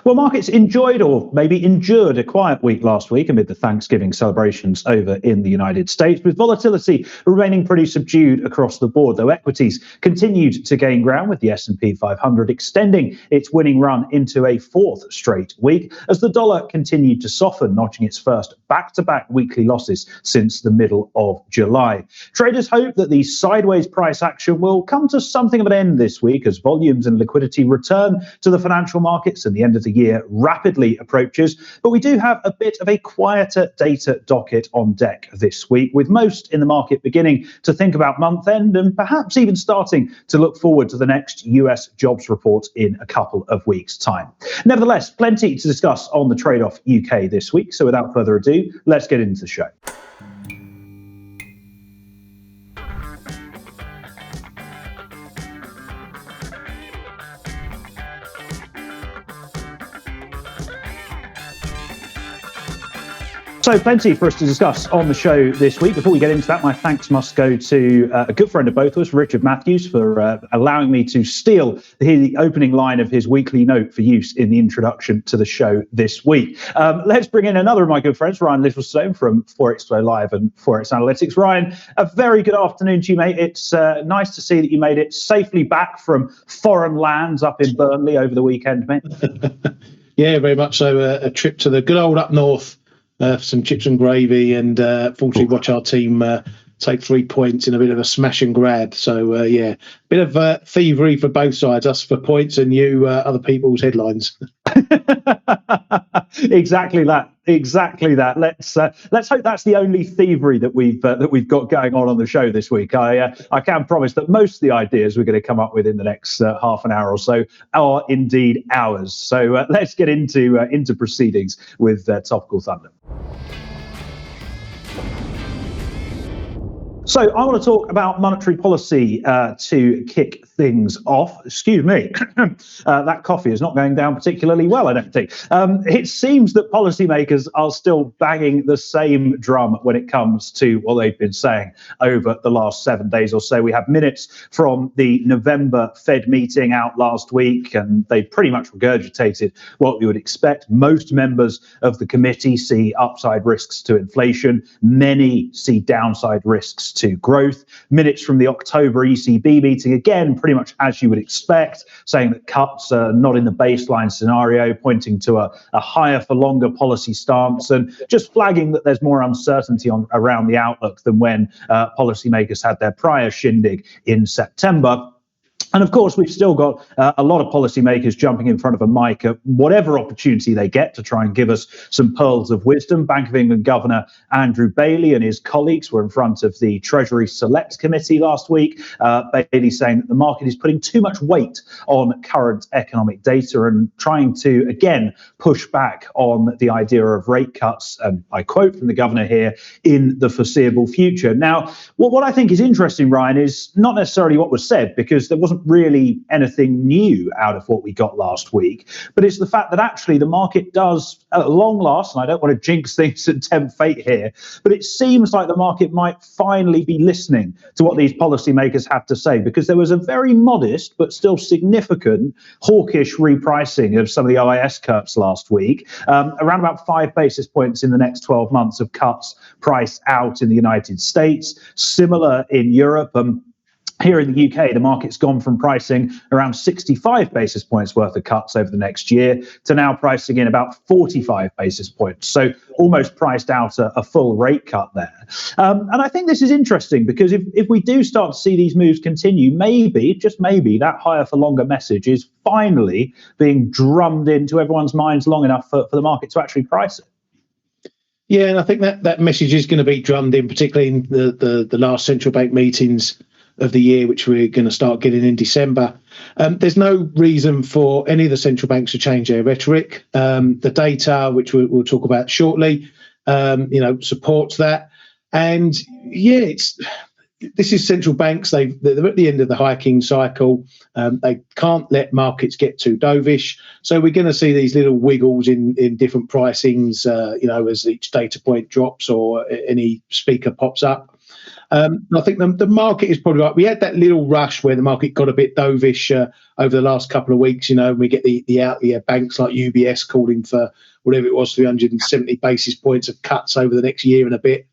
Well, markets enjoyed or maybe endured a quiet week last week amid the Thanksgiving celebrations over in the United States, with volatility remaining pretty subdued across the board, though equities continued to gain ground, with the S&P 500 extending its winning run into a fourth straight week as the dollar continued to soften, notching its first back-to-back weekly losses since the middle of July. Traders hope that the sideways price action will come to something of an end this week as volumes and liquidity return to the financial markets and the end of the year rapidly approaches, but we do have a bit of a quieter data docket on deck this week, with most in the market beginning to think about month end and perhaps even starting to look forward to the next US jobs report in a couple of weeks' time. Nevertheless, plenty to discuss on the Trade-off UK this week, so without further ado, let's get into the show. So plenty for us to discuss on the show this week. Before we get into that, my thanks must go to a good friend of both of us, Richard Matthews, for allowing me to steal the opening line of his weekly note for use in the introduction to the show this week. Let's bring in another of my good friends, Ryan Littlestone from Forex Live and Forex Analytics. Ryan, a very good afternoon to you, mate. It's nice to see that you made it safely back from foreign lands up in Burnley over the weekend, mate. Yeah, very much so. A trip to the good old up north. For some chips and gravy, and fortunately watch our team take 3 points in a bit of a smash and grab. So, yeah, bit of thievery for both sides, us for points and you other people's headlines. Exactly that. Let's hope that's the only thievery that we've got going on the show this week. I can promise that most of the ideas we're going to come up with in the next half an hour or so are indeed ours. So let's get into proceedings with Topical Thunder. So I want to talk about monetary policy to kick things off. Excuse me, that coffee is not going down particularly well, I don't think. It seems that policymakers are still banging the same drum when it comes to what they've been saying over the last 7 days or so. We have minutes from the November Fed meeting out last week, and they pretty much regurgitated what you would expect. Most members of the committee see upside risks to inflation. Many see downside risks to growth. Minutes from the October ECB meeting, again, pretty much as you would expect, saying that cuts are not in the baseline scenario, pointing to a higher for longer policy stance, and just flagging that there's more uncertainty around the outlook than when policymakers had their prior shindig in September. And of course, we've still got a lot of policymakers jumping in front of a mic at whatever opportunity they get to try and give us some pearls of wisdom. Bank of England Governor Andrew Bailey and his colleagues were in front of the Treasury Select Committee last week. Bailey saying that the market is putting too much weight on current economic data and trying to, again, push back on the idea of rate cuts, and I quote from the governor here, in the foreseeable future. Now, what I think is interesting, Ryan, is not necessarily what was said, because there wasn't really anything new out of what we got last week, but it's the fact that actually the market does, at long last, and I don't want to jinx things and tempt fate here, but it seems like the market might finally be listening to what these policymakers have to say, because there was a very modest but still significant hawkish repricing of some of the OIS curves last week, around about 5 basis points in the next 12 months of cuts priced out in the United States, similar in Europe. Here in the UK, the market's gone from pricing around 65 basis points worth of cuts over the next year to now pricing in about 45 basis points. So almost priced out a full rate cut there. And I think this is interesting because if we do start to see these moves continue, maybe, just maybe, that higher for longer message is finally being drummed into everyone's minds long enough for the market to actually price it. Yeah, and I think that message is going to be drummed in, particularly in the last central bank meetings of the year, which we're going to start getting in December. There's no reason for any of the central banks to change their rhetoric. The data, which we'll talk about shortly, supports that. And yeah, this is central banks. They're at the end of the hiking cycle. They can't let markets get too dovish. So we're going to see these little wiggles in different pricings, as each data point drops or any speaker pops up. I think the market is probably right. We had that little rush where the market got a bit dovish over the last couple of weeks. We get the out there banks like UBS calling for whatever it was, 370 basis points of cuts over the next year and a bit.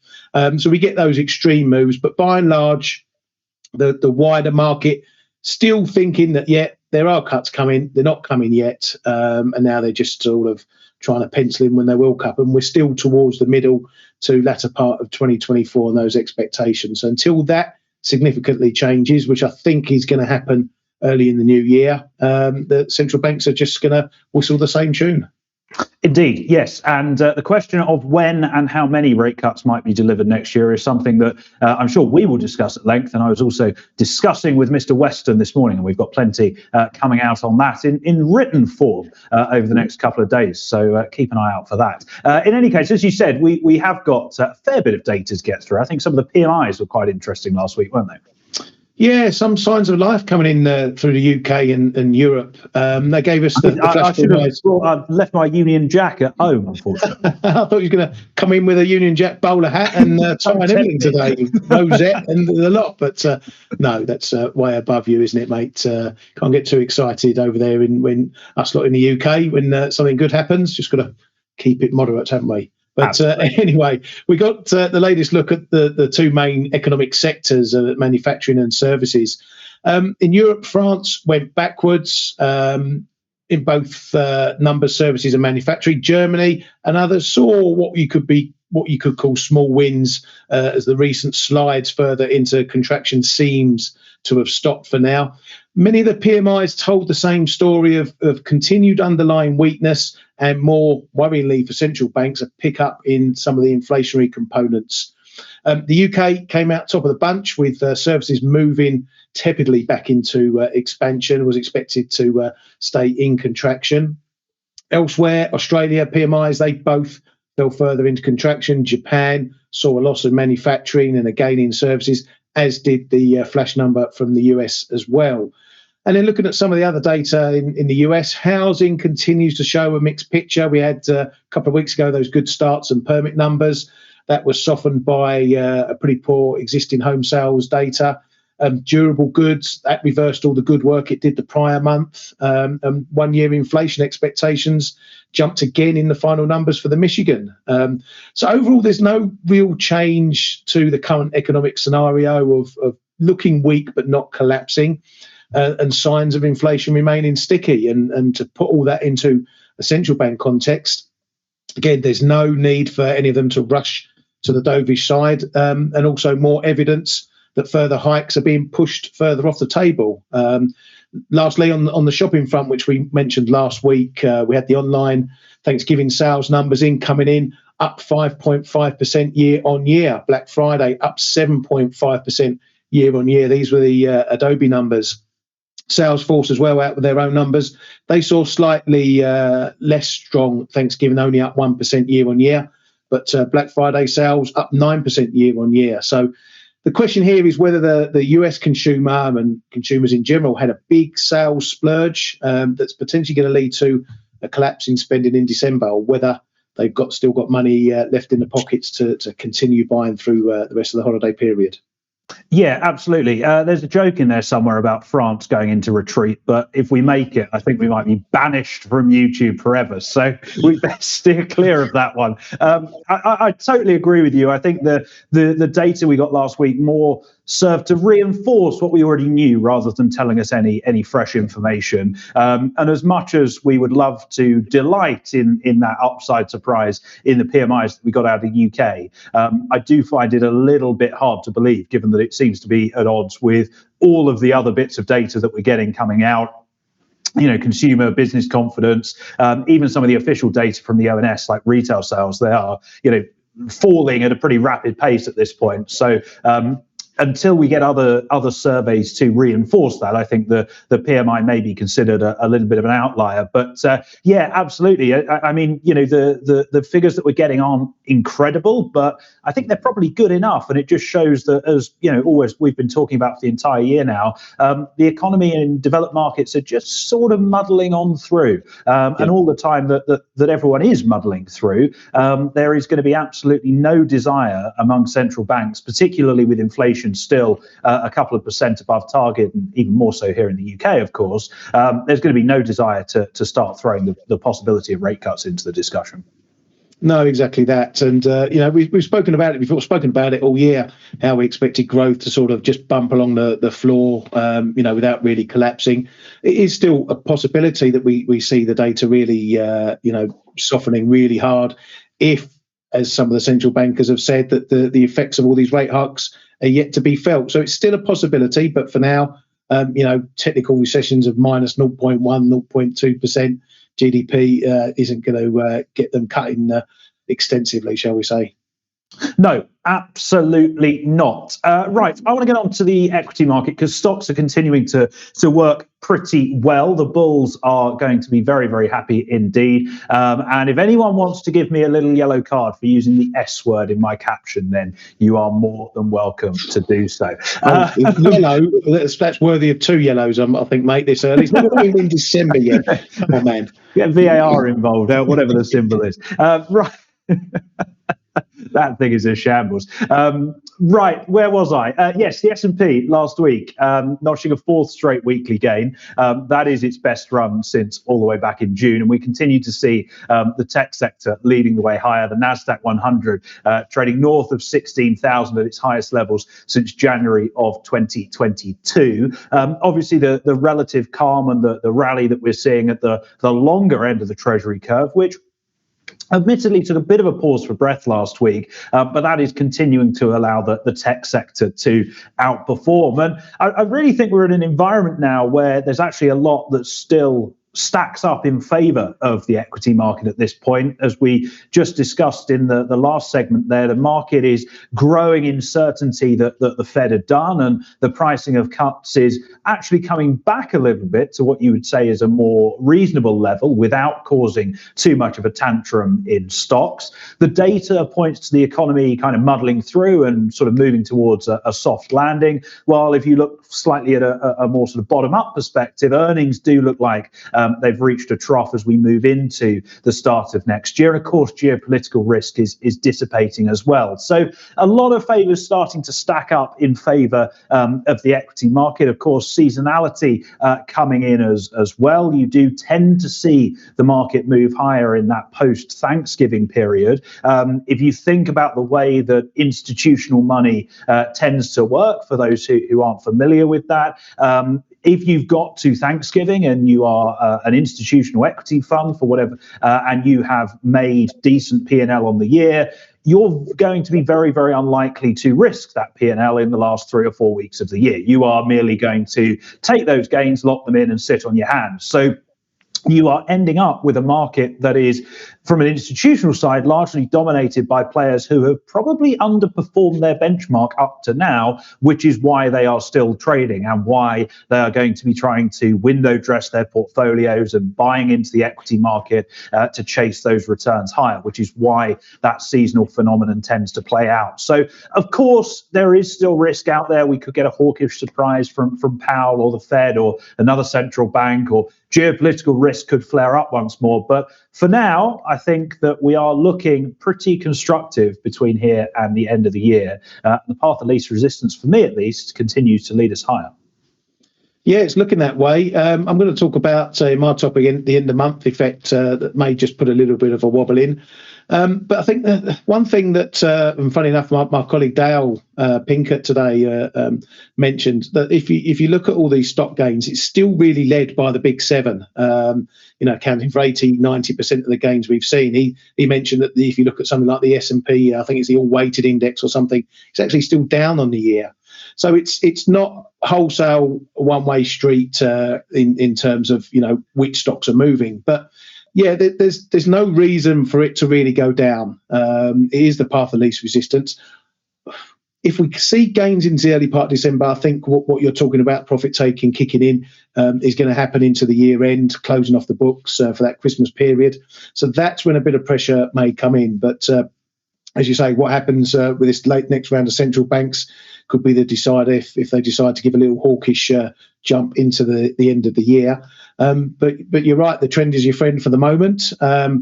So we get those extreme moves, but by and large, the wider market still thinking that, there are cuts coming. They're not coming yet. And now they're just sort of trying to pencil in when they will cut. And we're still towards the middle to latter part of 2024 and those expectations. So until that significantly changes, which I think is going to happen early in the new year, the central banks are just going to whistle the same tune. Indeed, yes. And the question of when and how many rate cuts might be delivered next year is something that I'm sure we will discuss at length. And I was also discussing with Mr. Weston this morning, and we've got plenty coming out on that in written form over the next couple of days. So keep an eye out for that. In any case, as you said, we have got a fair bit of data to get through. I think some of the PMIs were quite interesting last week, weren't they? Yeah, some signs of life coming in through the UK and Europe. They gave us the I should have left my Union Jack at home, unfortunately. I thought you were going to come in with a Union Jack bowler hat and tie and everything today, rosette and the lot. But no, that's way above you, isn't it, mate? Can't get too excited over there when us lot in the UK, when something good happens. Just got to keep it moderate, haven't we? But anyway, we got the latest look at the two main economic sectors, manufacturing and services. In Europe, France went backwards in both numbers, services and manufacturing. Germany and others saw what you could call small wins as the recent slides further into contraction seems to have stopped for now. Many of the PMIs told the same story of continued underlying weakness and, more worryingly for central banks, a pickup in some of the inflationary components. The UK came out top of the bunch with services moving tepidly back into expansion, was expected to stay in contraction. Elsewhere, Australia PMIs, they both fell further into contraction. Japan saw a loss of manufacturing and a gain in services, as did the flash number from the US as well. And then looking at some of the other data in the US, housing continues to show a mixed picture. We had a couple of weeks ago those good starts and permit numbers. That was softened by a pretty poor existing home sales data. Durable goods, that reversed all the good work it did the prior month. 1 year inflation expectations jumped again in the final numbers for the Michigan. So overall, there's no real change to the current economic scenario of looking weak but not collapsing. And signs of inflation remaining sticky. And to put all that into a central bank context, again, there's no need for any of them to rush to the dovish side, and also more evidence that further hikes are being pushed further off the table. Lastly, on the shopping front, which we mentioned last week, we had the online Thanksgiving sales numbers coming in up 5.5% year on year. Black Friday up 7.5% year on year. These were the Adobe numbers. Salesforce as well, out with their own numbers. They saw slightly less strong Thanksgiving, only up 1% year on year, but Black Friday sales up 9% year on year. So the question here is whether the US consumer and consumers in general had a big sales splurge that's potentially going to lead to a collapse in spending in December, or whether they've still got money left in the pockets to continue buying through the rest of the holiday period. Yeah, absolutely. There's a joke in there somewhere about France going into retreat, but if we make it, I think we might be banished from YouTube forever. So we best steer clear of that one. I totally agree with you. I think the data we got last week more served to reinforce what we already knew rather than telling us any fresh information. And as much as we would love to delight in that upside surprise in the PMIs that we got out of the UK, I do find it a little bit hard to believe, given that it seems to be at odds with all of the other bits of data that we're getting coming out. Consumer business confidence, even some of the official data from the ONS, like retail sales, they are, falling at a pretty rapid pace at this point. So until we get other surveys to reinforce that, I think the PMI may be considered a little bit of an outlier. But yeah, absolutely. I mean, the figures that we're getting aren't incredible, but I think they're probably good enough. And it just shows that, as always we've been talking about for the entire year now, the economy in developed markets are just sort of muddling on through. And all the time that everyone is muddling through, there is going to be absolutely no desire among central banks, particularly with inflation still a couple of percent above target, and even more so here in the UK, of course. There's going to be no desire to start throwing the possibility of rate cuts into the discussion. No, exactly that. And, we've spoken about it before, spoken about it all year, how we expected growth to sort of just bump along the floor, without really collapsing. It is still a possibility that we see the data really, softening really hard if, as some of the central bankers have said, that the effects of all these rate hikes are yet to be felt. So it's still a possibility, but for now, technical recessions of minus 0.1, 0.2%. GDP isn't going to get them cutting extensively, shall we say? No, absolutely not. Right, I want to get on to the equity market because stocks are continuing to work pretty well. The bulls are going to be very, very happy indeed. And if anyone wants to give me a little yellow card for using the S word in my caption, then you are more than welcome to do so. Yellow, that's worthy of 2 yellows, I think, mate, this early. It's not even in December yet. Oh, man. Get VAR involved, whatever the symbol is. Right. That thing is a shambles. Right, where was I? Yes, the S&P last week, notching a 4th straight weekly gain. That is its best run since all the way back in June. And we continue to see the tech sector leading the way higher. The NASDAQ 100 trading north of 16,000 at its highest levels since January of 2022. Obviously, the relative calm and the rally that we're seeing at the longer end of the Treasury curve, which admittedly took a bit of a pause for breath last week, but that is continuing to allow the tech sector to outperform. And I really think we're in an environment now where there's actually a lot that still stacks up in favor of the equity market at this point. As we just discussed in the last segment there, the market is growing in certainty that the Fed had done, and the pricing of cuts is actually coming back a little bit to what you would say is a more reasonable level without causing too much of a tantrum in stocks. The data points to the economy kind of muddling through and sort of moving towards a soft landing, while if you look slightly at a more sort of bottom-up perspective, earnings do look like they've reached a trough as we move into the start of next year. And of course, geopolitical risk is dissipating as well. So a lot of favors starting to stack up in favor of the equity market. Of course, seasonality coming in as well. You do tend to see the market move higher in that post-Thanksgiving period. If you think about the way that institutional money tends to work, for those who aren't familiar with that, if you've got to Thanksgiving and you are an institutional equity fund for whatever, and you have made decent P&L on the year, you're going to be very, very unlikely to risk that P&L in the last 3 or 4 weeks of the year. You are merely going to take those gains, lock them in, and sit on your hands. So you are ending up with a market that is, from an institutional side, largely dominated by players who have probably underperformed their benchmark up to now, which is why they are still trading and why they are going to be trying to window dress their portfolios and buying into the equity market to chase those returns higher, which is why that seasonal phenomenon tends to play out. So, of course, there is still risk out there. We could get a hawkish surprise from Powell or the Fed or another central bank, or geopolitical risk could flare up once more. But for now, I think that we are looking pretty constructive between here and the end of the year. The path of least resistance, for me at least, continues to lead us higher. Yeah, it's looking that way. I'm going to talk about my topic, the end of month effect, that may just put a little bit of a wobble in. But I think one thing that, and funny enough, my colleague Dale Pinkett today mentioned that if you look at all these stock gains, it's still really led by the big seven, accounting for 80-90% of the gains we've seen. He mentioned that if you look at something like the S&P, I think it's the all-weighted index or something, it's actually still down on the year. So it's not wholesale one-way street in terms of which stocks are moving, but yeah, there's no reason for it to really go down. It is the path of least resistance. if we see gains into the early part of December, I think what you're talking about, profit taking, kicking in, is going to happen into the year end, closing off the books for that Christmas period. So that's when a bit of pressure may come in. But as you say, what happens with this next round of central banks could be the decider if they decide to give a little hawkish jump into the end of the year. But you're right, the trend is your friend for the moment.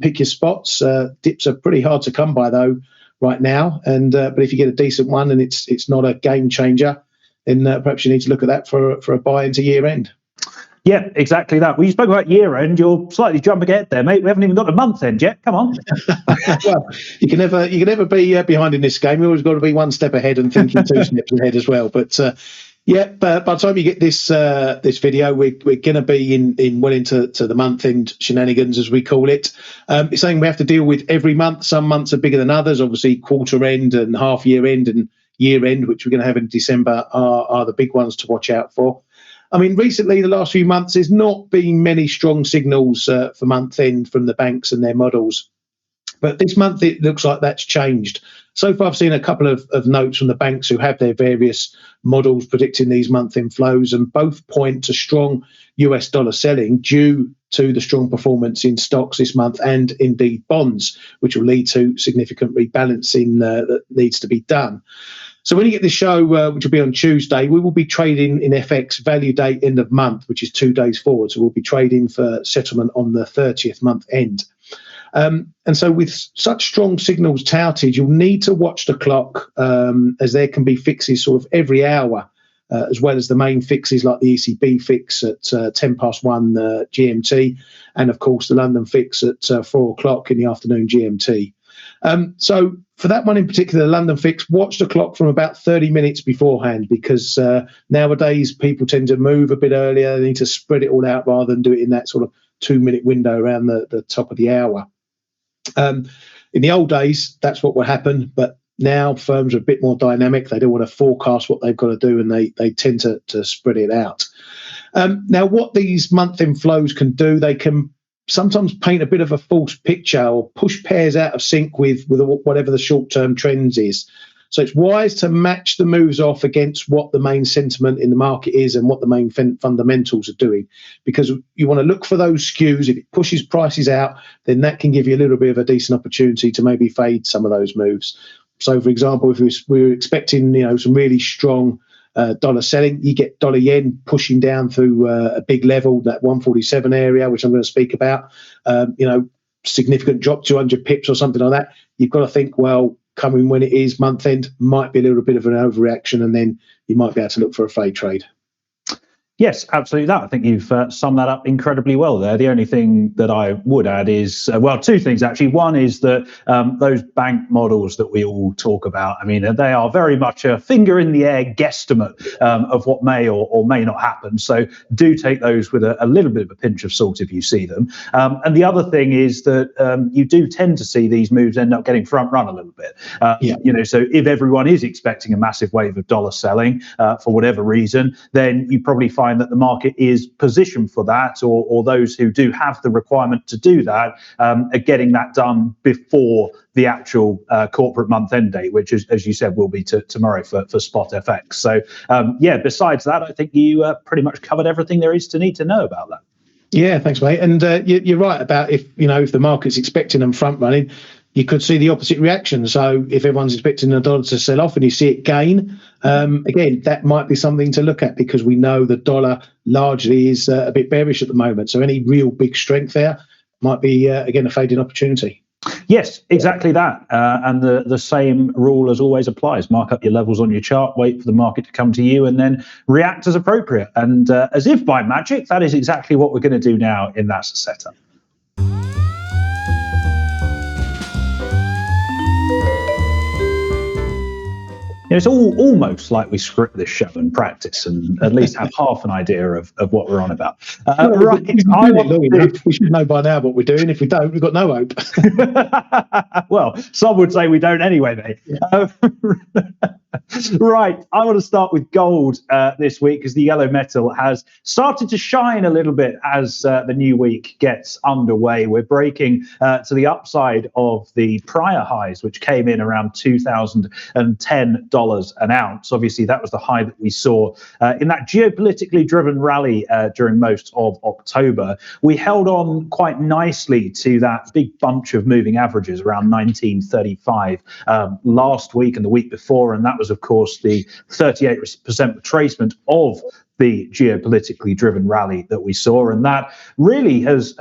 Pick your spots. Dips are pretty hard to come by though right now, but if you get a decent one and it's not a game changer, then perhaps you need to look at that for a buy into year end. Yeah, exactly that. Well, you spoke about year end. You're slightly jumping ahead there, mate. We haven't even got a month end yet. Come on. Well, you can never be behind in this game. You always got to be one step ahead and thinking two steps ahead as well. But by the time you get this video, we're going to be into the month end shenanigans, as we call it. It's something we have to deal with every month. Some months are bigger than others. Obviously, quarter end and half year end and year end, which we're going to have in December, are the big ones to watch out for. I mean, recently, the last few months, there's not been many strong signals for month end from the banks and their models. But this month, it looks like that's changed. So far, I've seen a couple of notes from the banks who have their various models predicting these month-end flows, and both point to strong US dollar selling due to the strong performance in stocks this month and indeed bonds, which will lead to significant rebalancing that needs to be done. So when you get this show, which will be on Tuesday, we will be trading in FX value date end of month, which is 2 days forward. So we'll be trading for settlement on the 30th month end. And so with such strong signals touted, you'll need to watch the clock, as there can be fixes sort of every hour, as well as the main fixes like the ECB fix at 1:10 GMT, and of course the London fix at 4 o'clock in the afternoon GMT. So for that one in particular, the London fix, watch the clock from about 30 minutes beforehand, because nowadays people tend to move a bit earlier. They need to spread it all out rather than do it in that sort of 2-minute window around the top of the hour. In the old days, that's what would happen, but now firms are a bit more dynamic. They don't want to forecast what they've got to do, and they tend to spread it out. Now, what these month-end flows can do, they can sometimes paint a bit of a false picture or push pairs out of sync with whatever the short-term trends is. So it's wise to match the moves off against what the main sentiment in the market is and what the main fundamentals are doing, because you want to look for those skews. If it pushes prices out, then that can give you a little bit of a decent opportunity to maybe fade some of those moves. So, for example, if we were expecting some really strong dollar selling, you get dollar yen pushing down through a big level, that 147 area, which I'm going to speak about. Significant drop, 200 pips or something like that. You've got to think, well, coming when it is month end might be a little bit of an overreaction, and then you might be able to look for a fade trade. Yes, absolutely. I think you've summed that up incredibly well there. The only thing that I would add is, two things actually. One is that those bank models that we all talk about, I mean, they are very much a finger in the air guesstimate of what may or may not happen. So do take those with a little bit of a pinch of salt if you see them. And the other thing is that you do tend to see these moves end up getting front run a little bit. So if everyone is expecting a massive wave of dollar selling for whatever reason, then you probably find that the market is positioned for that, or those who do have the requirement to do that are getting that done before the actual corporate month-end date, which, as you said, will be tomorrow for spot FX. So, besides that, I think you pretty much covered everything there is to need to know about that. Yeah, thanks, mate. And you're right about if the market's expecting them front running, you could see the opposite reaction. So if everyone's expecting the dollar to sell off and you see it gain, again, that might be something to look at, because we know the dollar largely is a bit bearish at the moment. So any real big strength there might be, again, a fading opportunity. Yes, exactly that. And the same rule as always applies. Mark up your levels on your chart, wait for the market to come to you, and then react as appropriate. And as if by magic, that is exactly what we're going to do now in that setup. It's almost like we script this show and practice and at least have half an idea of what we're on about. We should know by now what we're doing. If we don't, we've got no hope. Well, some would say we don't anyway, mate. Right, I want to start with gold this week because the yellow metal has started to shine a little bit as the new week gets underway. We're breaking to the upside of the prior highs, which came in around $2,010 an ounce. Obviously, that was the high that we saw in that geopolitically driven rally during most of October. We held on quite nicely to that big bunch of moving averages around 1935 last week and the week before, and that was, of course, the 38% retracement of the geopolitically driven rally that we saw, and that really has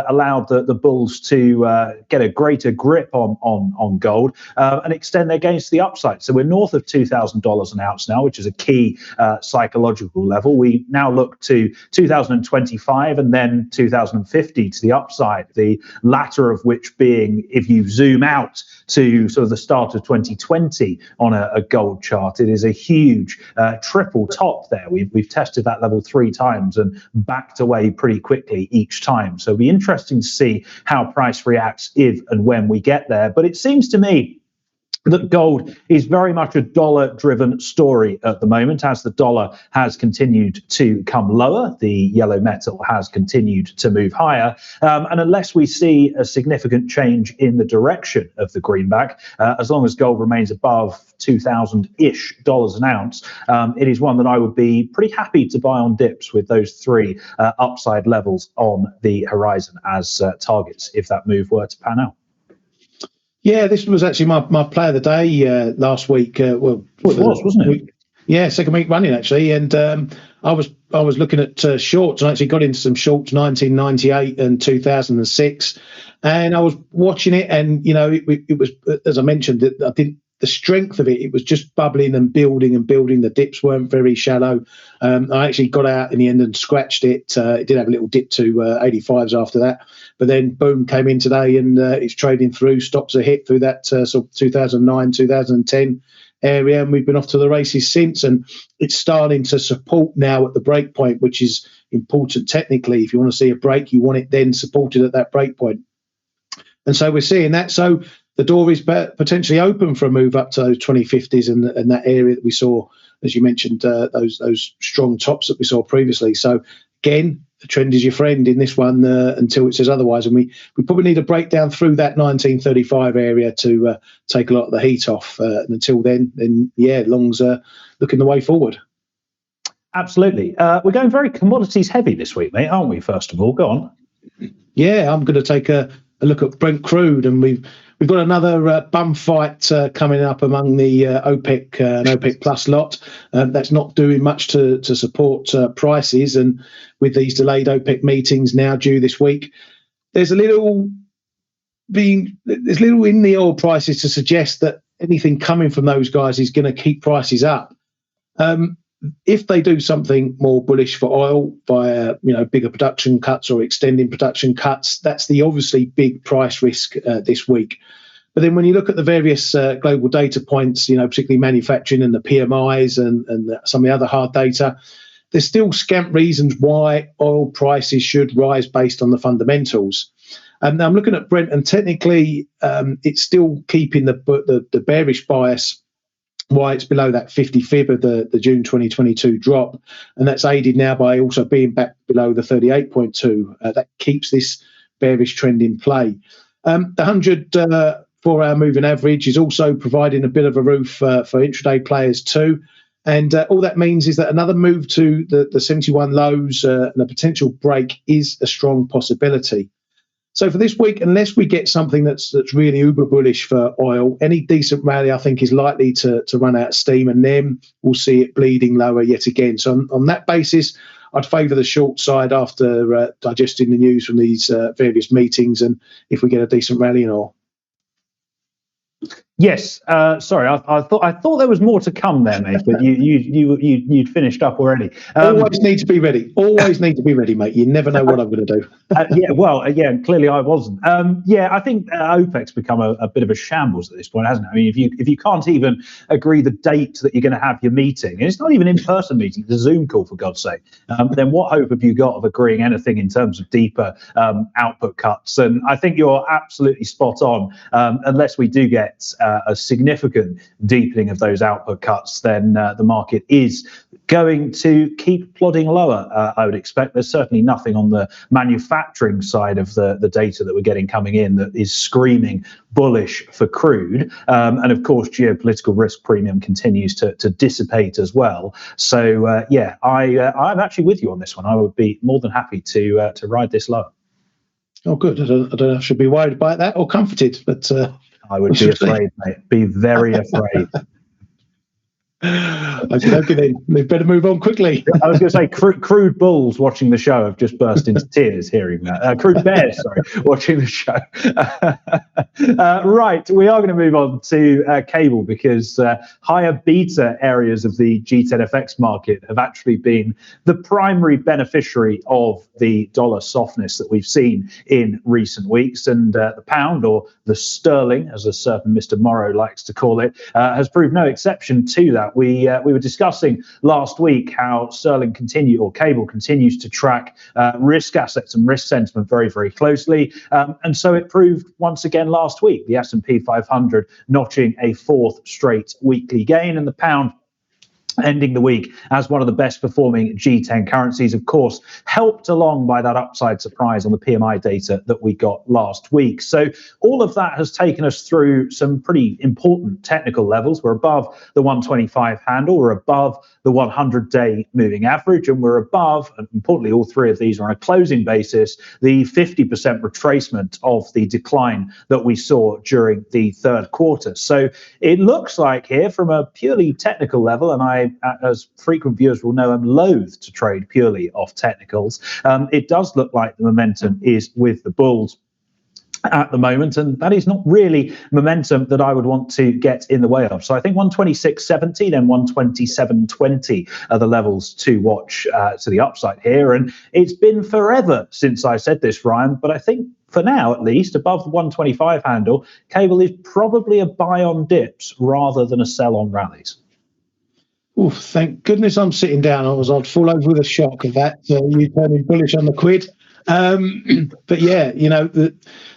allowed the bulls to get a greater grip on gold and extend their gains to the upside. So we're north of $2,000 an ounce now, which is a key psychological level. We now look to 2025 and then 2050 to the upside, the latter of which being, if you zoom out to sort of the start of 2020 on a gold chart, it is a huge triple top there. We've tested that level 3 times and backed away pretty quickly each time. So it'll be interesting to see how price reacts if and when we get there. But it seems to me that gold is very much a dollar-driven story at the moment. As the dollar has continued to come lower, the yellow metal has continued to move higher. And unless we see a significant change in the direction of the greenback, as long as gold remains above $2,000-ish an ounce, it is one that I would be pretty happy to buy on dips with those 3 upside levels on the horizon as targets if that move were to pan out. Yeah, this was actually my play of the day last week. Well, it was, wasn't it? Week, yeah, second week running actually, and I was looking at shorts. And I actually got into some shorts 1998 and 2006, and I was watching it, and it was, as I mentioned, I think the strength of it, it was just bubbling and building and building. The dips weren't very shallow. I actually got out in the end and scratched it. It did have a little dip to 85s after that, but then boom, came in today, and it's trading through, stops a hit through that sort of 2009, 2010 area, and we've been off to the races since, and it's starting to support now at the break point, which is important technically. If you want to see a break, you want it then supported at that break point. And so we're seeing that. So the door is potentially open for a move up to those 2050s and that area that we saw, as you mentioned, those strong tops that we saw previously. So again, the trend is your friend in this one until it says otherwise. And we probably need a breakdown through that 1935 area to take a lot of the heat off. And until then yeah, longs looking the way forward. Absolutely. We're going very commodities heavy this week, mate, aren't we? First of all, go on. Yeah, I'm going to take a look at Brent Crude, and we've got another bum fight coming up among the OPEC and OPEC Plus lot. That's not doing much to support prices, and with these delayed OPEC meetings now due this week, there's little in the oil prices to suggest that anything coming from those guys is going to keep prices up. If they do something more bullish for oil via bigger production cuts or extending production cuts, that's the obviously big price risk this week. But then when you look at the various global data points, particularly manufacturing and the PMIs and some of the other hard data, there's still scant reasons why oil prices should rise based on the fundamentals. And now I'm looking at Brent, and technically it's still keeping the bearish bias why it's below that 50 fib of the June 2022 drop, and that's aided now by also being back below the 38.2. That keeps this bearish trend in play. The 100 4-hour moving average is also providing a bit of a roof for intraday players too, and all that means is that another move to the 71 lows and a potential break is a strong possibility. So for this week, unless we get something that's really uber bullish for oil, any decent rally I think is likely to run out of steam, and then we'll see it bleeding lower yet again. So on that basis, I'd favour the short side after digesting the news from these various meetings, and if we get a decent rally in oil. Yes, sorry, I thought there was more to come there, mate, but you'd finished up already. Always need to be ready. Always need to be ready, mate. You never know what I'm going to do. Clearly I wasn't. I think OPEC's become a bit of a shambles at this point, hasn't it? I mean, if you can't even agree the date that you're going to have your meeting, and it's not even in-person meeting, it's a Zoom call for God's sake, then what hope have you got of agreeing anything in terms of deeper output cuts? And I think you're absolutely spot on, unless we do get a significant deepening of those output cuts, then the market is going to keep plodding lower, I would expect. There's certainly nothing on the manufacturing side of the data that we're getting coming in that is screaming bullish for crude. And of course, geopolitical risk premium continues to dissipate as well. So I'm actually with you on this one. I would be more than happy to ride this lower. Oh, good. I don't know if I should be worried by that or comforted, but I would be afraid, mate. Be very afraid. Okay, then we better move on quickly. I was going to say, crude bulls watching the show have just burst into tears hearing that. Crude bears, sorry, watching the show. Right, we are going to move on to cable, because higher beta areas of the G10FX market have actually been the primary beneficiary of the dollar softness that we've seen in recent weeks. And the pound, or the sterling, as a certain Mr. Morrow likes to call it, has proved no exception to that. We were discussing last week how sterling cable continues to track risk assets and risk sentiment very, very closely, and so it proved once again last week. The S&P 500 notching a fourth straight weekly gain, and the pound ending the week as one of the best performing G10 currencies, of course, helped along by that upside surprise on the PMI data that we got last week. So all of that has taken us through some pretty important technical levels. We're above the 125 handle, we're above the 100-day moving average, and we're above, and importantly, all three of these are on a closing basis, the 50% retracement of the decline that we saw during the third quarter. So it looks like here, from a purely technical level, and I, as frequent viewers will know, I'm loath to trade purely off technicals. It does look like the momentum is with the bulls at the moment, and that is not really momentum that I would want to get in the way of. So I think 126.70, then 127.20 are the levels to watch to the upside here. And it's been forever since I said this, Ryan, but I think for now, at least, above the 125 handle, cable is probably a buy on dips rather than a sell on rallies. Oh, thank goodness I'm sitting down. I'd fall over with a shock of that. You turning bullish on the quid. But yeah,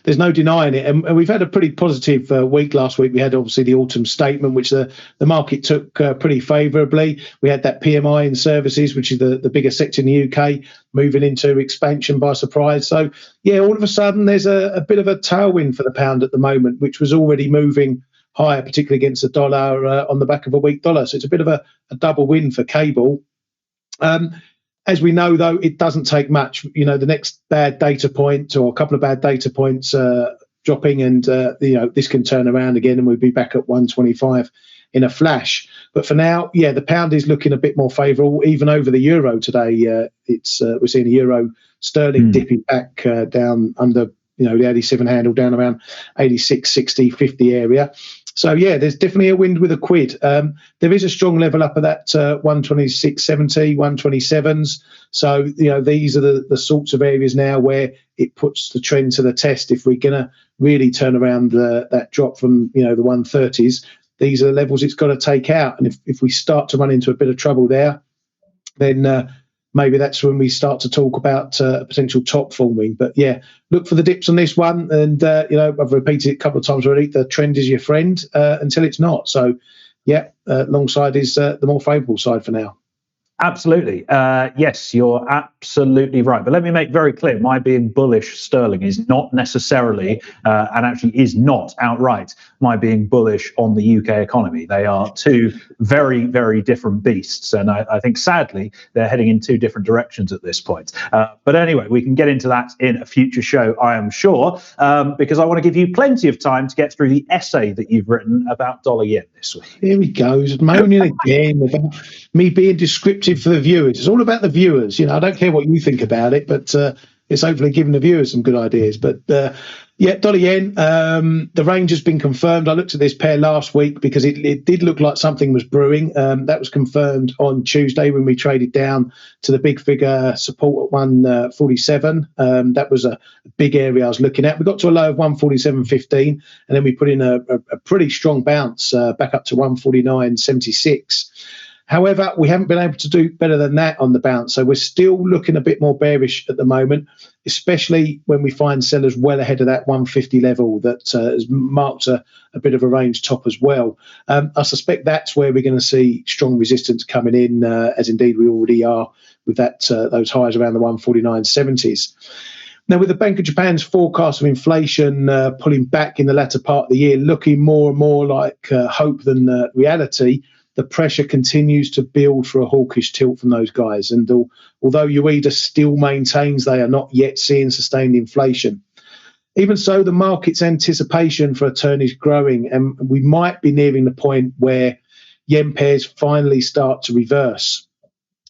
there's no denying it. And we've had a pretty positive week last week. We had obviously the autumn statement, which the market took pretty favourably. We had that PMI in services, which is the biggest sector in the UK, moving into expansion by surprise. So yeah, all of a sudden there's a bit of a tailwind for the pound at the moment, which was already moving higher, particularly against the dollar on the back of a weak dollar. So it's a bit of a double win for cable. As we know, though, it doesn't take much. The next bad data point or a couple of bad data points dropping, and this can turn around again, and we'll be back at 125 in a flash. But for now, yeah, the pound is looking a bit more favourable, even over the euro today. We're seeing the euro sterling dipping back down under the 87 handle, down around 86, 60, 50 area. So yeah, there's definitely a wind with a quid. There is a strong level up of that 126.70, 127s. So these are the sorts of areas now where it puts the trend to the test. If we're going to really turn around that drop from the 130s, these are the levels it's got to take out. And if we start to run into a bit of trouble there, then maybe that's when we start to talk about a potential top forming. But yeah, look for the dips on this one. And, I've repeated it a couple of times already, the trend is your friend until it's not. So yeah, long side is the more favourable side for now. Absolutely. Yes, you're absolutely right. But let me make very clear, my being bullish sterling is not necessarily, and actually is not outright, my being bullish on the UK economy. They are two very, very different beasts. And I think, sadly, they're heading in two different directions at this point. But anyway, we can get into that in a future show, I am sure, because I want to give you plenty of time to get through the essay that you've written about dollar yen this week. Here he goes, moaning again about me being descriptive for the viewers. It's all about the viewers. I don't care what you think about it, but it's hopefully giving the viewers some good ideas. But yeah, dollar yen, the range has been confirmed. I looked at this pair last week because it did look like something was brewing. That was confirmed on Tuesday when we traded down to the big figure support at 147. That was a big area I was looking at. We got to a low of 147.15, and then we put in a pretty strong bounce back up to 149.76. However, we haven't been able to do better than that on the bounce. So we're still looking a bit more bearish at the moment, especially when we find sellers well ahead of that 150 level that has marked a bit of a range top as well. I suspect that's where we're going to see strong resistance coming in, as indeed we already are with that those highs around the 149.70s. Now, with the Bank of Japan's forecast of inflation pulling back in the latter part of the year, looking more and more like hope than reality, the pressure continues to build for a hawkish tilt from those guys. And although UEDA still maintains they are not yet seeing sustained inflation, even so, the market's anticipation for a turn is growing, and we might be nearing the point where yen pairs finally start to reverse.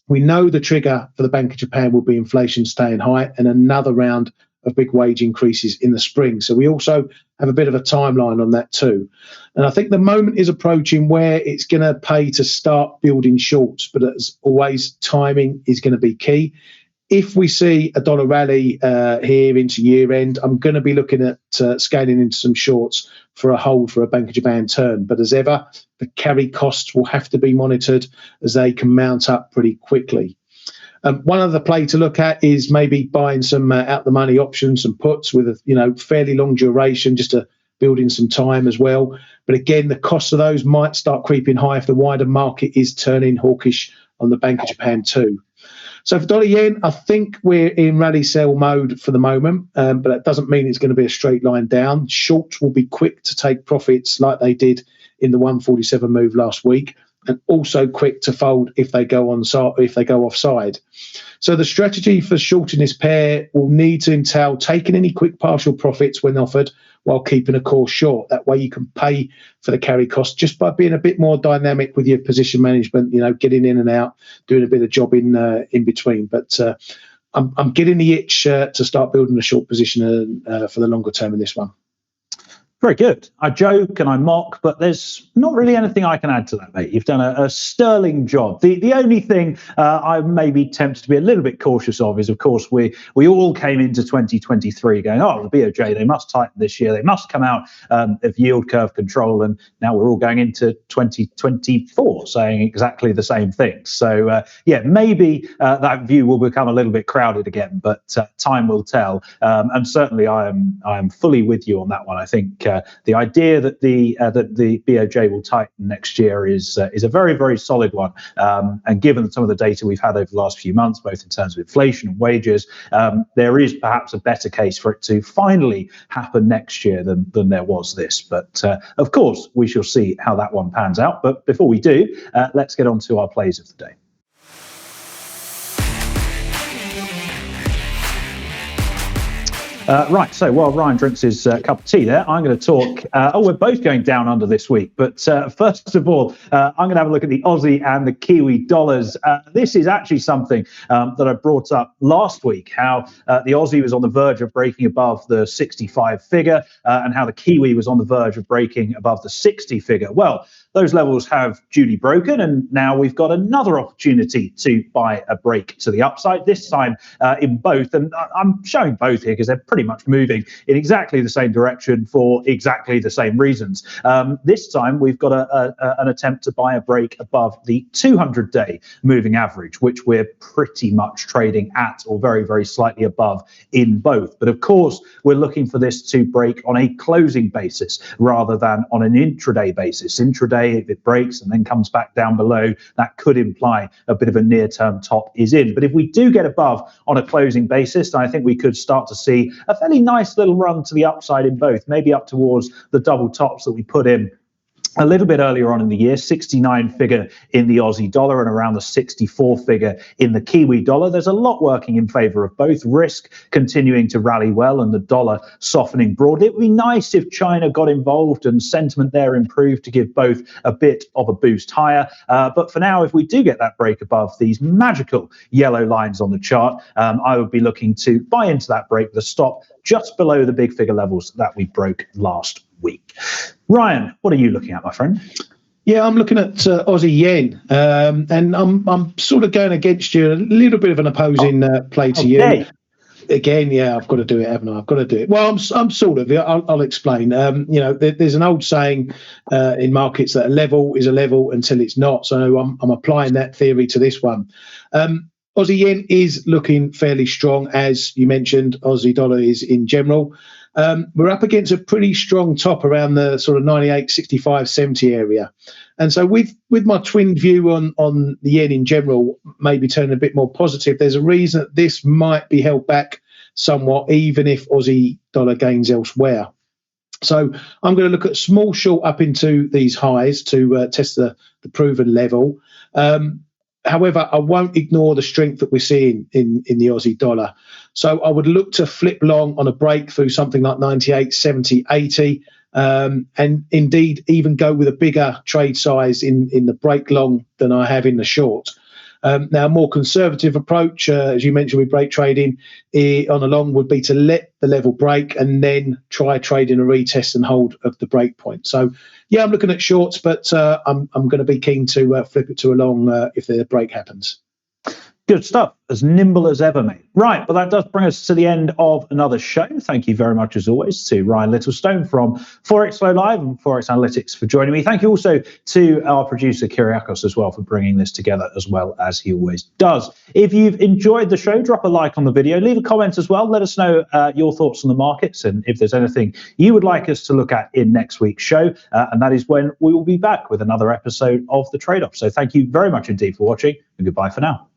We know the trigger for the Bank of Japan will be inflation staying high and another round of big wage increases in the spring. So we also have a bit of a timeline on that too. And I think the moment is approaching where it's going to pay to start building shorts. But as always, timing is going to be key. If we see a dollar rally here into year end, I'm going to be looking at scaling into some shorts for a hold for a Bank of Japan turn. But as ever, the carry costs will have to be monitored as they can mount up pretty quickly. One other play to look at is maybe buying some out the money options and puts with a fairly long duration, just to build in some time as well. But again, the cost of those might start creeping high if the wider market is turning hawkish on the Bank of Japan too. So for dollar yen, I think we're in rally sell mode for the moment, but that doesn't mean it's going to be a straight line down. Shorts will be quick to take profits like they did in the 147 move last week, and also quick to fold if they go offside. So the strategy for shorting this pair will need to entail taking any quick partial profits when offered while keeping a course short. That way you can pay for the carry cost just by being a bit more dynamic with your position management, getting in and out, doing a bit of jobbing in between. But I'm getting the itch to start building a short position for the longer term in this one. Very good. I joke and I mock, but there's not really anything I can add to that, mate. You've done a sterling job. The only thing I may be tempted to be a little bit cautious of is, of course, we all came into 2023 going, the BOJ, they must tighten this year. They must come out of yield curve control. And now we're all going into 2024 saying exactly the same thing. So, maybe that view will become a little bit crowded again, but time will tell. And certainly I am fully with you on that one. I think the idea that the BOJ will tighten next year is a very, very solid one. And given some of the data we've had over the last few months, both in terms of inflation and wages, there is perhaps a better case for it to finally happen next year than there was this. But of course, we shall see how that one pans out. But before we do, let's get on to our plays of the day. Right, so while Ryan drinks his cup of tea there, I'm going to talk. We're both going down under this week, but first of all, I'm going to have a look at the Aussie and the Kiwi dollars. This is actually something that I brought up last week, how the Aussie was on the verge of breaking above the 65 figure and how the Kiwi was on the verge of breaking above the 60 figure. Well, those levels have duly broken, and now we've got another opportunity to buy a break to the upside, this time in both. And I'm showing both here because they're pretty much moving in exactly the same direction for exactly the same reasons. This time we've got an attempt to buy a break above the 200-day moving average, which we're pretty much trading at or very, very slightly above in both. But of course, we're looking for this to break on a closing basis rather than on an intraday basis. Intraday, if it breaks and then comes back down below, that could imply a bit of a near-term top is in. But if we do get above on a closing basis, I think we could start to see a fairly nice little run to the upside in both, maybe up towards the double tops that we put in a little bit earlier on in the year, 69 figure in the Aussie dollar and around the 64 figure in the Kiwi dollar. There's a lot working in favour of both. Risk continuing to rally well and the dollar softening broadly. It would be nice if China got involved and sentiment there improved to give both a bit of a boost higher. But for now, if we do get that break above these magical yellow lines on the chart, I would be looking to buy into that break with a stop just below the big figure levels that we broke last week. Ryan, what are you looking at, my friend? Yeah, I'm looking at Aussie yen, and I'm sort of going against you, a little bit of an opposing play to you. Again, yeah, I've got to do it, haven't I? I've got to do it. Well, I'm sort of. I'll explain. There's an old saying in markets that a level is a level until it's not. So I'm applying that theory to this one. Aussie yen is looking fairly strong, as you mentioned. Aussie dollar is in general. We're up against a pretty strong top around the sort of 98, 65, 70 area. And so with my twin view on the yen in general, maybe turning a bit more positive, there's a reason that this might be held back somewhat, even if Aussie dollar gains elsewhere. So I'm going to look at small short up into these highs to test the proven level. However, I won't ignore the strength that we're seeing in the Aussie dollar. So I would look to flip long on a break through something like 98, 70, 80, and indeed even go with a bigger trade size in the break long than I have in the short. Now, a more conservative approach, as you mentioned with break trading, on a long would be to let the level break and then try trading a retest and hold of the break point. So, yeah, I'm looking at shorts, but I'm going to be keen to flip it to a long if the break happens. Good stuff. As nimble as ever, mate. Right, well, that does bring us to the end of another show. Thank you very much, as always, to Ryan Littlestone from Forex Flow Live and Forex Analytics for joining me. Thank you also to our producer, Kyriakos, as well, for bringing this together as well as he always does. If you've enjoyed the show, drop a like on the video. Leave a comment as well. Let us know your thoughts on the markets and if there's anything you would like us to look at in next week's show. And that is when we will be back with another episode of The Trade-Off. So thank you very much indeed for watching, and goodbye for now.